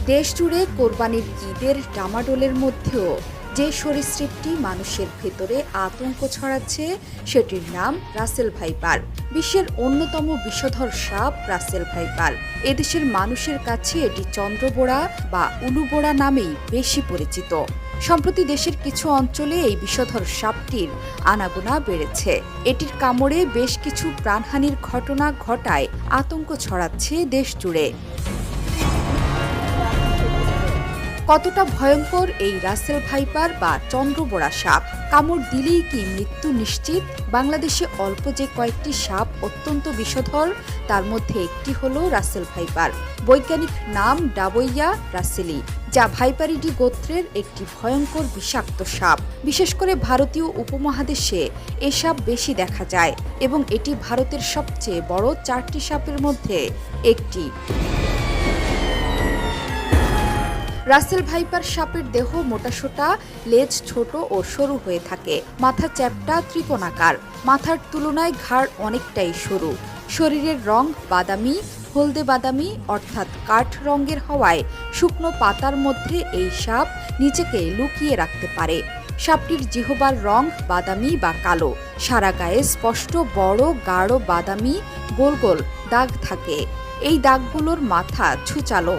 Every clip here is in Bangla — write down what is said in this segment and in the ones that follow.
দেশজুড়ে কোরবানির ঈদের ডামাডোলের মধ্যেও যে সরীসৃপটি মানুষের ভেতরে আতঙ্ক ছড়াচ্ছে সেটির নাম রাসেল ভাইপার। বিশ্বের অন্যতম বিষধর সাপ রাসেল ভাইপার। এদেশের মানুষের কাছে এটি চন্দ্রবোড়া বা উলুবোড়া নামেই বেশি পরিচিত। সম্প্রতি দেশের কিছু অঞ্চলে এই বিষধর সাপটির আনাগোনা বেড়েছে। এটির কামড়ে বেশ কিছু প্রাণহানির ঘটনা ঘটায় আতঙ্ক ছড়াচ্ছে দেশ জুড়ে। কতটা ভয়ঙ্কর এই রাসেল ভাইপার বা চন্দ্রবোড়া সাপ? কামড় দিলেই কি মৃত্যু নিশ্চিত? বাংলাদেশে অল্প যে কয়েকটি সাপ অত্যন্ত বিষধর, তার মধ্যে একটি হলো রাসেল ভাইপার। বৈজ্ঞানিক নাম ডাবইয়া রাসেলি, যা ভাইপারিডি গোত্রের একটি ভয়ঙ্কর বিষাক্ত সাপ। বিশেষ করে ভারতীয় উপমহাদেশে এ সাপ বেশি দেখা যায় এবং এটি ভারতের সবচেয়ে বড় 4টি সাপের মধ্যে একটি। রাসেল ভাইপার সাপের দেহ মোটাসোটা, লেজ ছোট ও সরু হয়ে থাকে। মাথা চ্যাপ্টা ত্রিকোণাকার, মাথার তুলনায় ঘাড় অনেকটাই সরু। শরীরের রং বাদামি, হলদে বাদামি অর্থাৎ কাঠ রঙের হওয়ায় শুকনো পাতার মধ্যে এই সাপ নিজেকে লুকিয়ে রাখতে পারে। সাপটির জিহ্বার রং বাদামি বা কালো। সারা গায়ে স্পষ্ট বড় গাঢ় বাদামি গোল গোল দাগ থাকে। এই দাগগুলোর মাথা ছুচালো।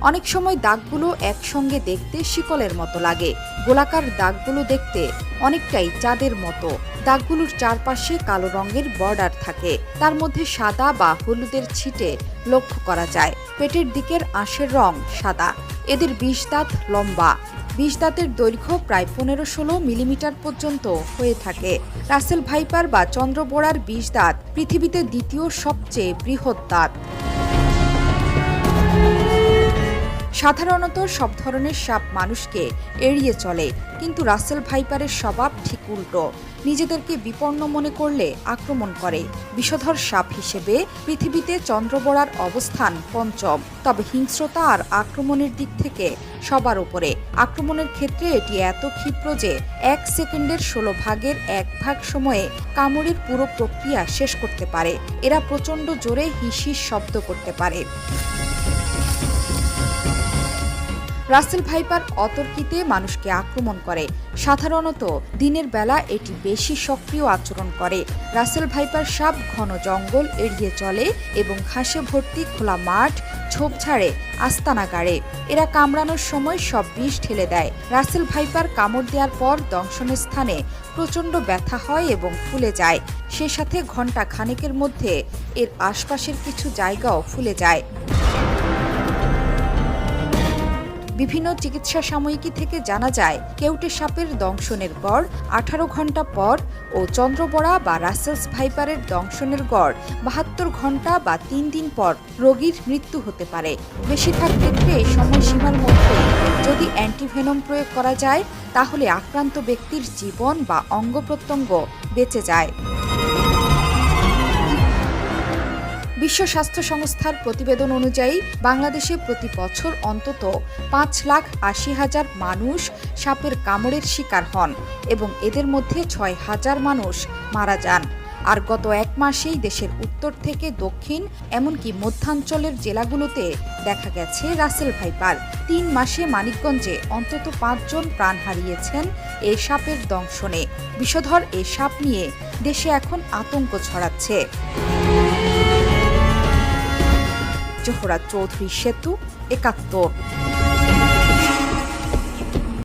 অনেক সময় দাগগুলো একসঙ্গে দেখতে শিকলের মতো লাগে। গোলাকার দাগগুলো দেখতে অনেকটাই চাঁদের মতো। দাগগুলোর চারপাশে কালো রঙের বর্ডার থাকে, তার মধ্যে সাদা বা হলুদের ছিটে লক্ষ্য করা যায়। পেটের দিকের আঁশের রং সাদা। এদের 20 দাঁত লম্বা। 20 দাঁতের দৈর্ঘ্য প্রায় 15-16 মিলিমিটার পর্যন্ত হয়ে থাকে। রাসেল ভাইপার বা চন্দ্রবোড়ার 20 দাঁত পৃথিবীতে দ্বিতীয় সবচেয়ে বৃহৎ দাঁত। সাধারণত সব ধরনের সাপ মানুষকে এড়িয়ে চলে, কিন্তু রাসেল ভাইপারের স্বভাব ঠিক উল্টো। নিজেদেরকে বিপন্ন মনে করলে আক্রমণ করে। বিষধর সাপ হিসেবে পৃথিবীতে চন্দ্রবোড়ার অবস্থান 5ম, তবে হিংস্রতা আর আক্রমণের দিক থেকে সবার উপরে। আক্রমণের ক্ষেত্রে এটি এত ক্ষিপ্র যে 1 সেকেন্ডের 16 ভাগের 1 ভাগ সময়ে কামড়ের পুরো প্রক্রিয়া শেষ করতে পারে। এরা প্রচণ্ড জোরে হিস হিস শব্দ করতে পারে। রাসেল ভাইপার অতর্কিতে মানুষকে আক্রমণ করে। সাধারণত দিনের বেলা এটি বেশি সক্রিয় আচরণ করে। রাসেল ভাইপার সাপ ঘন জঙ্গল এড়িয়ে চলে এবং ঘাসে ভর্তি খোলা মাঠ, ঝোপঝাড়ে আস্তানা গাড়ে। এরা কামড়ানোর সময় সব বিষ ঢেলে দেয়। রাসেল ভাইপার কামড় দেওয়ার পর দংশনের স্থানে প্রচণ্ড ব্যথা হয় এবং ফুলে যায়। সে সাথে ঘণ্টা খানেকের মধ্যে এর আশপাশের কিছু জায়গাও ফুলে যায়। বিভিন্ন চিকিৎসা সাময়িকী থেকে জানা যায়, কেউটে সাপের দংশনের গড় 18 ঘণ্টা পর ও চন্দ্রবোড়া বা রাসেলস ভাইপারের দংশনের গড় 72 ঘণ্টা বা 3 দিন পর রোগীর মৃত্যু হতে পারে। বেশিরভাগ ক্ষেত্রে এই সময়সীমার মধ্যে যদি অ্যান্টিভেনম প্রয়োগ করা যায়, তাহলে আক্রান্ত ব্যক্তির জীবন বা অঙ্গ প্রত্যঙ্গ বেঁচে যায়। বিশ্ব স্বাস্থ্য সংস্থার প্রতিবেদন অনুযায়ী বাংলাদেশে প্রতি বছর অন্তত 5,80,000 মানুষ সাপের কামড়ের শিকার হন এবং এদের মধ্যে 6,000 মানুষ মারা যান। আর গত 1 মাসেই দেশের উত্তর থেকে দক্ষিণ এমনকি মধ্যাঞ্চলের জেলাগুলোতে দেখা গেছে রাসেল ভাইপার। 3 মাসে মানিকগঞ্জে অন্তত 5 জন প্রাণ হারিয়েছেন এই সাপের দংশনে। বিষধর এই সাপ নিয়ে দেশে এখন আতঙ্ক ছড়াচ্ছে। জোহরা চৌধুরী সেতু, 71।